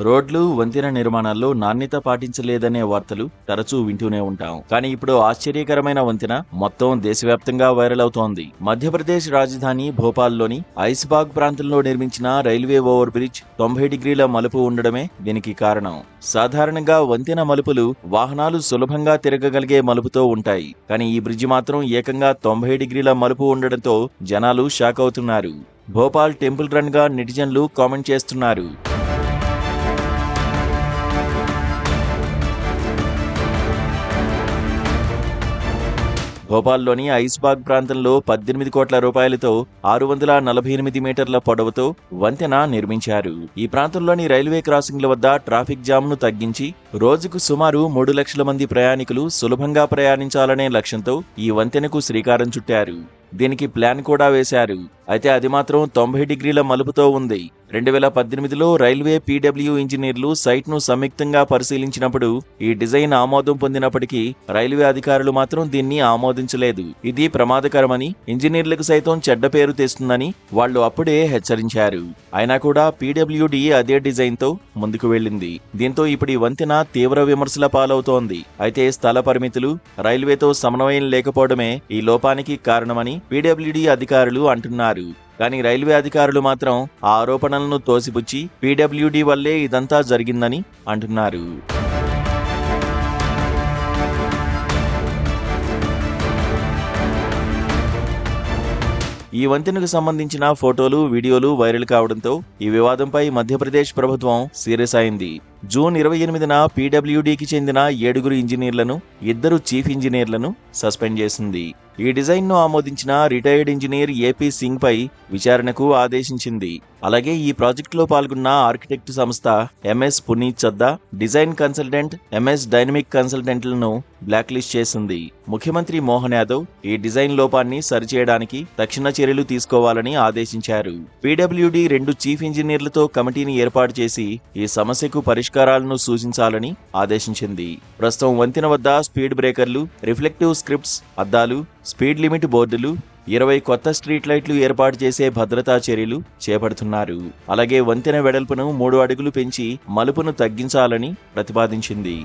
రోడ్లు, వంతెన నిర్మాణాల్లో నాణ్యత పాటించలేదనే వార్తలు తరచూ వింటూనే ఉంటాం. కానీ ఇప్పుడు ఆశ్చర్యకరమైన వంతెన మొత్తం దేశవ్యాప్తంగా వైరల్ అవుతోంది. మధ్యప్రదేశ్ రాజధాని భోపాల్లోని ఐస్బాగ్ ప్రాంతంలో నిర్మించిన రైల్వే ఓవర్ బ్రిడ్జ్ 90 డిగ్రీల మలుపు ఉండడమే దీనికి కారణం. సాధారణంగా వంతెన మలుపులు వాహనాలు సులభంగా తిరగగలిగే మలుపుతో ఉంటాయి. కానీ ఈ బ్రిడ్జ్ మాత్రం ఏకంగా 90 డిగ్రీల మలుపు ఉండడంతో జనాలు షాక్ అవుతున్నారు. భోపాల్ టెంపుల్ రన్ గా నెటిజన్లు కామెంట్ చేస్తున్నారు. భోపాల్లోని ఐస్బాగ్ ప్రాంతంలో 18 కోట్ల రూపాయలతో 648 మీటర్ల పొడవుతో వంతెన నిర్మించారు. ఈ ప్రాంతంలోని రైల్వే క్రాసింగ్ల వద్ద ట్రాఫిక్ జామ్ను తగ్గించి రోజుకు సుమారు 3 లక్షల మంది ప్రయాణికులు సులభంగా ప్రయాణించాలనే లక్ష్యంతో ఈ వంతెనకు శ్రీకారం చుట్టారు. దీనికి ప్లాన్ కూడా వేశారు. అయితే అది మాత్రం 90 డిగ్రీల మలుపుతో ఉంది. 2018లో రైల్వే పీడబ్ల్యూ ఇంజనీర్లు సైట్ను సంయుక్తంగా పరిశీలించినప్పుడు ఈ డిజైన్ ఆమోదం పొందినప్పటికీ రైల్వే అధికారులు మాత్రం దీన్ని ఆమోదించలేదు. ఇది ప్రమాదకరమని, ఇంజనీర్లకు సైతం చెడ్డ పేరు తెస్తుందని వాళ్లు అప్పుడే హెచ్చరించారు. అయినా కూడా పీడబ్ల్యూడీ అదే డిజైన్తో ముందుకు వెళ్లింది. దీంతో ఇప్పుడు ఈ వంతెన తీవ్ర విమర్శల పాలవుతోంది. అయితే స్థల పరిమితులు, రైల్వేతో సమన్వయం లేకపోవడమే ఈ లోపానికి కారణమని పీడబ్ల్యూడీ అధికారులు అంటున్నారు. కానీ రైల్వే అధికారులు మాత్రం ఆ ఆరోపణలను తోసిపుచ్చి పీడబ్ల్యూడీ వల్లే ఇదంతా జరిగిందని అంటున్నారు. ఈ వంతెనకు సంబంధించిన ఫోటోలు, వీడియోలు వైరల్ కావడంతో ఈ వివాదంపై మధ్యప్రదేశ్ ప్రభుత్వం సీరియస్ అయింది. జూన్ 28న పీడబ్ల్యూడీకి చెందిన 7 ఇంజనీర్లను, 2 చీఫ్ ఇంజనీర్లను సస్పెండ్ చేసింది. ఈ డిజైన్ను ఆమోదించిన రిటైర్డ్ ఇంజనీర్ ఏపీ సింగ్ పై విచారణకు ఆదేశించింది. అలాగే ఈ ప్రాజెక్టులో పాల్గొన్న ఆర్కిటెక్ట్ సంస్థ MS Puneet Chadha, design consultant MS dynamic కన్సల్టెంట్లను బ్లాక్ లిస్ట్ చేసింది. ముఖ్యమంత్రి మోహన్ యాదవ్ ఈ డిజైన్ లోపాన్ని సరిచేయడానికి తక్షణ చర్యలు తీసుకోవాలని ఆదేశించారు. పీడబ్ల్యూడీ 2 చీఫ్ ఇంజనీర్లతో కమిటీని ఏర్పాటు చేసి ఈ సమస్యకు పరిష్కారాలను సూచించాలని ఆదేశించింది. ప్రస్తుతం వంతెన వద్ద స్పీడ్ బ్రేకర్లు, రిఫ్లెక్టివ్ స్క్రిప్ట్స్, అద్దాలు, స్పీడ్ లిమిట్ బోర్డులు, 20 కొత్త స్ట్రీట్ లైట్లు ఏర్పాటు చేసే భద్రతా చర్యలు చేపడుతున్నారు. అలాగే వంతెన వెడల్పును 3 అడుగులు పెంచి మలుపును తగ్గించాలని ప్రతిపాదించింది.